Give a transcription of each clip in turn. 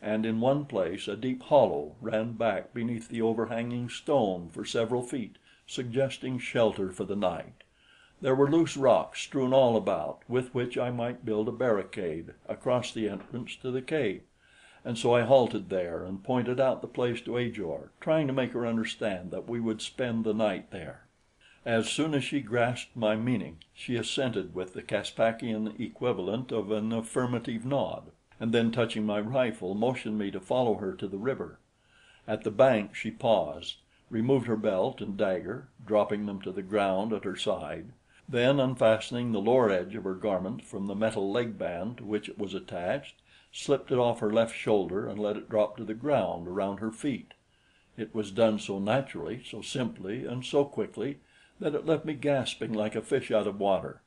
and in one place a deep hollow ran back beneath the overhanging stone for several feet, suggesting shelter for the night. There were loose rocks strewn all about, with which I might build a barricade across the entrance to the cave, and so I halted there and pointed out the place to Ajor, trying to make her understand that we would spend the night there. As soon as she grasped my meaning, she assented with the Caspakian equivalent of an affirmative nod, and then touching my rifle, motioned me to follow her to the river. At the bank she paused, removed her belt and dagger, dropping them to the ground at her side. Then, unfastening the lower edge of her garment from the metal leg band to which it was attached, slipped it off her left shoulder and let it drop to the ground around her feet. It was done so naturally, so simply, and so quickly that it left me gasping like a fish out of water.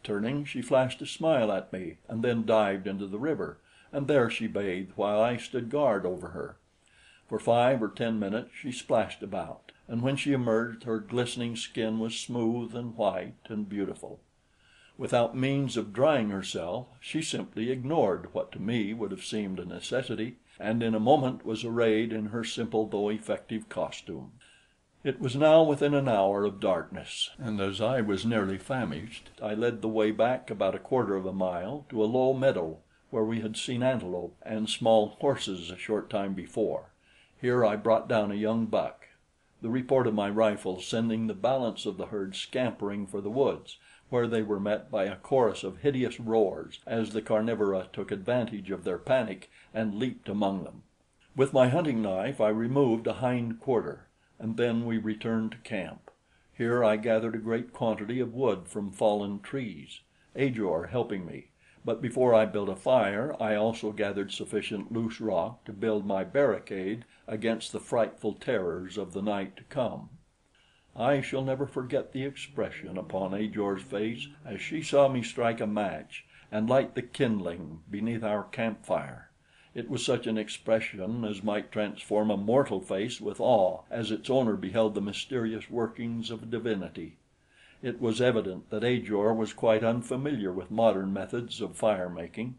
Turning, she flashed a smile at me and then dived into the river, and there she bathed while I stood guard over her. For 5 or 10 minutes she splashed about, and when she emerged, her glistening skin was smooth and white and beautiful. Without means of drying herself, she simply ignored what to me would have seemed a necessity, and in a moment was arrayed in her simple though effective costume. It was now within an hour of darkness, and as I was nearly famished, I led the way back about a quarter of a mile to a low meadow where we had seen antelope and small horses a short time before. Here I brought down a young buck, the report of my rifle sending the balance of the herd scampering for the woods, where they were met by a chorus of hideous roars as the carnivora took advantage of their panic and leaped among them. With my hunting knife I removed a hind quarter, and then we returned to camp. Here I gathered a great quantity of wood from fallen trees, Ajor helping me. But before I built a fire, I also gathered sufficient loose rock to build my barricade against the frightful terrors of the night to come. I shall never forget the expression upon Ajor's face as she saw me strike a match and light the kindling beneath our campfire. It was such an expression as might transform a mortal face with awe as its owner beheld the mysterious workings of a divinity. It was evident that Ajor was quite unfamiliar with modern methods of fire making.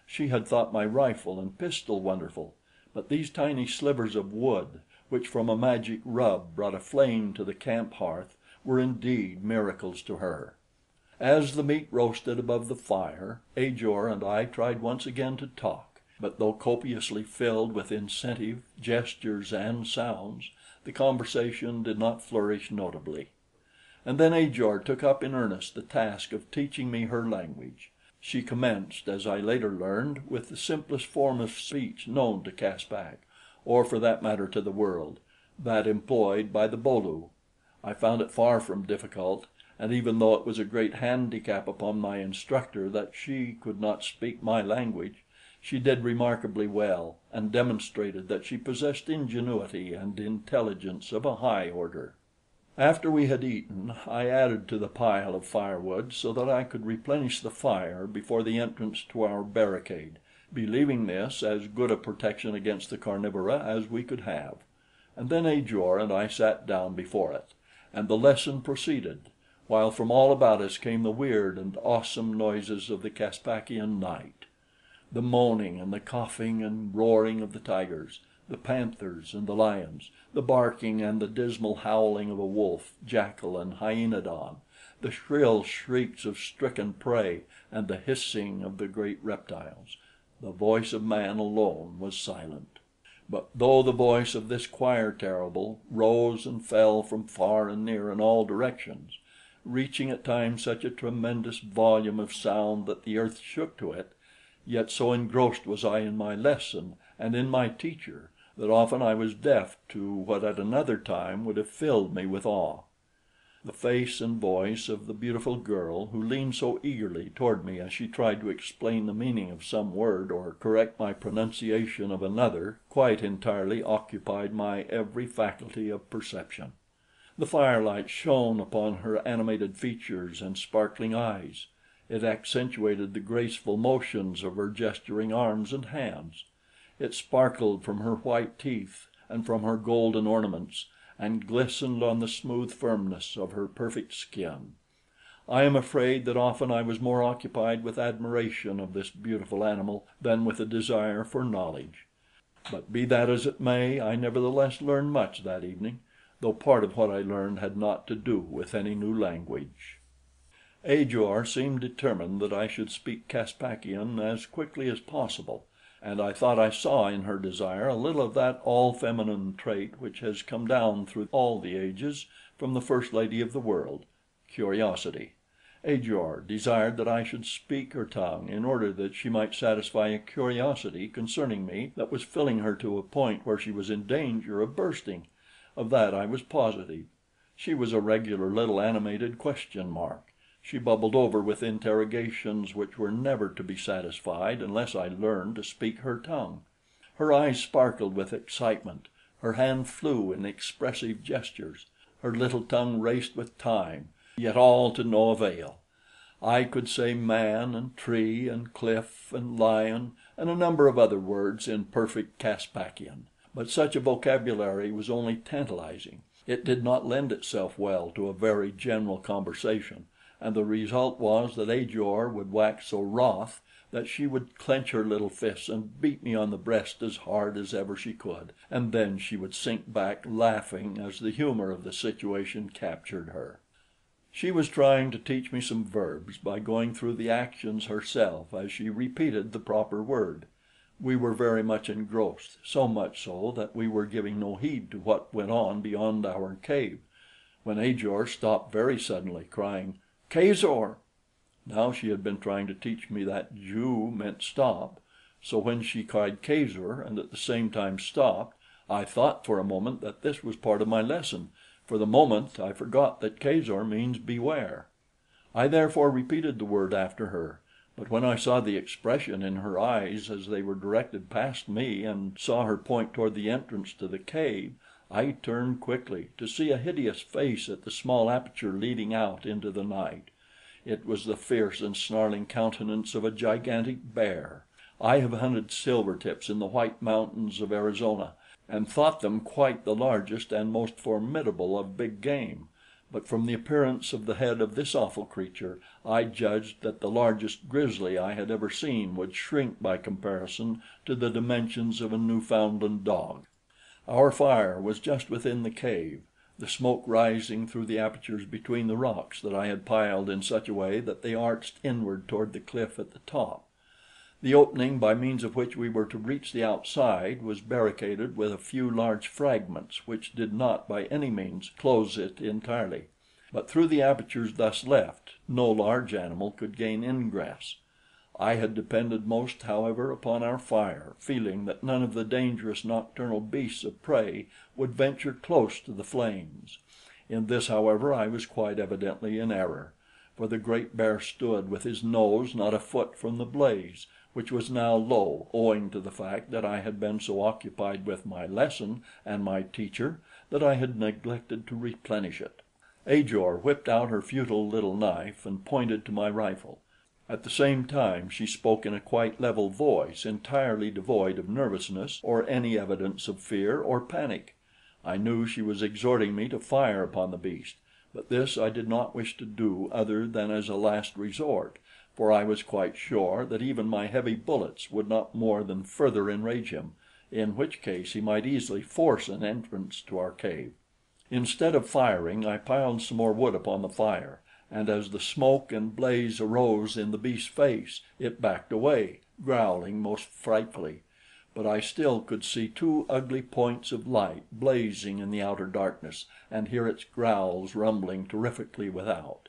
She had thought my rifle and pistol wonderful, but these tiny slivers of wood, which from a magic rub brought a flame to the camp hearth, were indeed miracles to her. As the meat roasted above the fire, Ajor and I tried once again to talk, but though copiously filled with incentive, gestures, and sounds, the conversation did not flourish notably. And then Ajor took up in earnest the task of teaching me her language. She commenced, as I later learned, with the simplest form of speech known to Caspak, or for that matter to the world, that employed by the Bo-lu. I found it far from difficult, and even though it was a great handicap upon my instructor that she could not speak my language, she did remarkably well and demonstrated that she possessed ingenuity and intelligence of a high order. After we had eaten, I added to the pile of firewood so that I could replenish the fire before the entrance to our barricade, believing this as good a protection against the carnivora as we could have. And then Ajor and I sat down before it, and the lesson proceeded, while from all about us came the weird and awesome noises of the Caspakian night: the moaning and the coughing and roaring of the tigers, the panthers and the lions, the barking and the dismal howling of a wolf, jackal, and hyaenodon, the shrill shrieks of stricken prey, and the hissing of the great reptiles. The voice of man alone was silent. But though the voice of this choir terrible rose and fell from far and near in all directions, reaching at times such a tremendous volume of sound that the earth shook to it, yet so engrossed was I in my lesson and in my teacher that often I was deaf to what at another time would have filled me with awe. The face and voice of the beautiful girl who leaned so eagerly toward me as she tried to explain the meaning of some word or correct my pronunciation of another quite entirely occupied my every faculty of perception. The firelight shone upon her animated features and sparkling eyes. It accentuated the graceful motions of her gesturing arms and hands. It sparkled from her white teeth and from her golden ornaments, and glistened on the smooth firmness of her perfect skin. I am afraid that often I was more occupied with admiration of this beautiful animal than with a desire for knowledge. But be that as it may, I nevertheless learned much that evening, though part of what I learned had naught to do with any new language. Ajor seemed determined that I should speak Caspakian as quickly as possible, and I thought I saw in her desire a little of that all feminine trait which has come down through all the ages from the first lady of the world, curiosity. Ajor desired that I should speak her tongue in order that she might satisfy a curiosity concerning me that was filling her to a point where she was in danger of bursting. Of that I was positive. She was a regular little animated question mark. She bubbled over with interrogations which were never to be satisfied unless I learned to speak her tongue. Her eyes sparkled with excitement, her hand flew in expressive gestures, her little tongue raced with time, yet all to no avail. I could say man and tree and cliff and lion and a number of other words in perfect Caspakian, but such a vocabulary was only tantalizing. It did not lend itself well to a very general conversation, and the result was that Ajor would wax so wroth that she would clench her little fists and beat me on the breast as hard as ever she could, and then she would sink back laughing as the humor of the situation captured her. She was trying to teach me some verbs by going through the actions herself as she repeated the proper word. We were very much engrossed, so much so that we were giving no heed to what went on beyond our cave, when Ajor stopped very suddenly, crying, "Kazor!" Now she had been trying to teach me that Ju meant stop, so when she cried Kazor and at the same time stopped, I thought for a moment that this was part of my lesson. For the moment I forgot that Kazor means beware. I therefore repeated the word after her, but when I saw the expression in her eyes as they were directed past me and saw her point toward the entrance to the cave, I turned quickly to see a hideous face at the small aperture leading out into the night. It was the fierce and snarling countenance of a gigantic bear. I have hunted silvertips in the White Mountains of Arizona and thought them quite the largest and most formidable of big game, but from the appearance of the head of this awful creature, I judged that the largest grizzly I had ever seen would shrink by comparison to the dimensions of a Newfoundland dog. Our fire was just within the cave, the smoke rising through the apertures between the rocks that I had piled in such a way that they arched inward toward the cliff at the top. The opening by means of which we were to reach the outside was barricaded with a few large fragments which did not by any means close it entirely, but through the apertures thus left no large animal could gain ingress. I had depended most, however, upon our fire, feeling that none of the dangerous nocturnal beasts of prey would venture close to the flames. In this, however, I was quite evidently in error, for the great bear stood with his nose not a foot from the blaze, which was now low, owing to the fact that I had been so occupied with my lesson and my teacher that I had neglected to replenish it. Ajor whipped out her futile little knife and pointed to my rifle. At the same time she spoke in a quite level voice, entirely devoid of nervousness or any evidence of fear or panic. I knew she was exhorting me to fire upon the beast, but this I did not wish to do other than as a last resort, for I was quite sure that even my heavy bullets would not more than further enrage him, in which case he might easily force an entrance to our cave. Instead of firing, I piled some more wood upon the fire, and as the smoke and blaze arose in the beast's face, it backed away, growling most frightfully. But I still could see two ugly points of light blazing in the outer darkness and hear its growls rumbling terrifically without.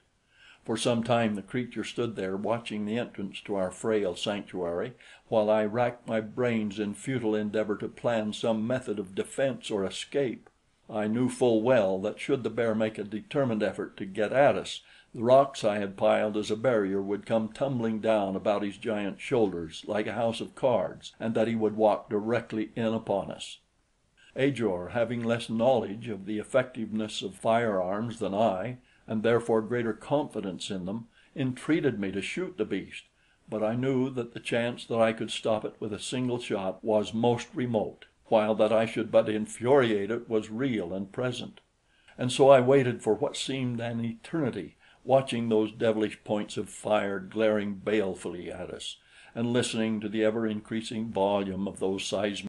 For some time the creature stood there watching the entrance to our frail sanctuary, while I racked my brains in futile endeavor to plan some method of defense or escape. I knew full well that should the bear make a determined effort to get at us, the rocks I had piled as a barrier would come tumbling down about his giant shoulders like a house of cards, and that he would walk directly in upon us. Ajor, having less knowledge of the effectiveness of firearms than I, and therefore greater confidence in them, entreated me to shoot the beast, but I knew that the chance that I could stop it with a single shot was most remote, while that I should but infuriate it was real and present. And so I waited for what seemed an eternity, watching those devilish points of fire glaring balefully at us, and listening to the ever increasing volume of those seismic